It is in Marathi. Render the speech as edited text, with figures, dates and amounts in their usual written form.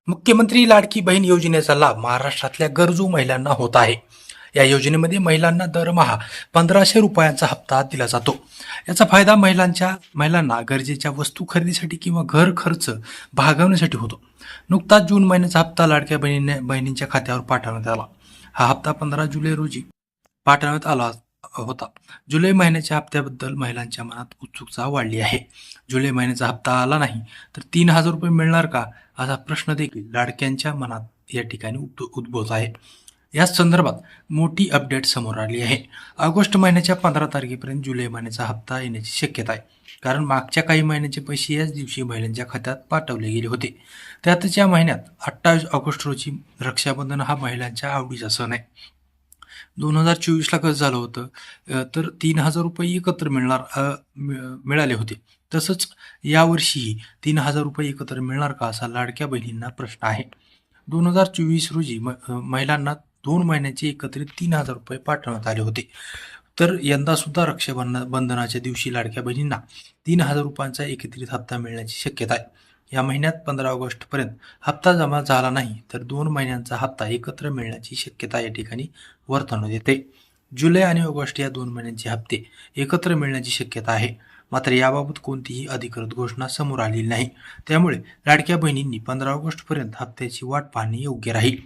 मुख्यमंत्री लाडकी बहीण योजनेचा लाभ महाराष्ट्रातल्या गरजू महिलांना होत आहे. या योजनेमध्ये महिलांना दरमहा 1,500 रुपयांचा हप्ता दिला जातो. याचा फायदा महिलांना गरजेच्या वस्तू खरेदीसाठी किंवा घर खर्च भागवण्यासाठी होतो. नुकताच जून महिन्याचा हप्ता लाडक्या बहिणींच्या खात्यावर पाठवण्यात आला. हा हप्ता 15 जुलै रोजी पाठवण्यात आला होता. जुलै महिन्याच्या हप्त्याबद्दल महिलांच्या मनात उत्सुकता वाढली आहे. जुलै महिन्याचा हप्ता आला नाही तर 3,000 रुपये मिळणार का, असा प्रश्न देखील लाडक्यांच्या मनात या ठिकाणी उद्भवत आहे. या संदर्भात मोठी अपडेट समोर आली आहे. ऑगस्ट महिन्याच्या 15 तारखेपर्यंत जुलै महिन्याचा हप्ता येण्याची शक्यता आहे. कारण मागच्या काही महिन्याचे पैसे याच दिवशी महिलांच्या खात्यात पाठवले गेले होते. त्यातच या महिन्यात 28 ऑगस्ट रोजी रक्षाबंधन हा महिलांच्या आवडीचा सण आहे. 2024ला कसं झालं होतं, तर 3,000 रुपये एकत्र मिळाले होते. तसंच यावर्षीही 3,000 रुपये एकत्र मिळणार का, असा लाडक्या बहिणींना प्रश्न आहे. 2024 रोजी महिलांना 2 महिन्याचे एकत्रित 3,000 रुपये पाठवण्यात आले होते. तर यंदा सुद्धा बंधनाच्या दिवशी लाडक्या बहिणींना 3,000 रुपयांचा एकत्रित हप्ता मिळण्याची शक्यता आहे. या महिन्यात 15 ऑगस्टपर्यंत हप्ता जमा झाला नाही तर 2 महिन्यांचा हप्ता एकत्र मिळण्याची शक्यता या ठिकाणी वर्तवण्यात येते. जुलै आणि ऑगस्ट या 2 महिन्यांचे हप्ते एकत्र मिळण्याची शक्यता आहे. मात्र याबाबत कोणतीही अधिकृत घोषणा समोर आलेली नाही. त्यामुळे लाडक्या बहिणींनी 15 ऑगस्टपर्यंत हप्त्याची वाट पाहणे योग्य राहील.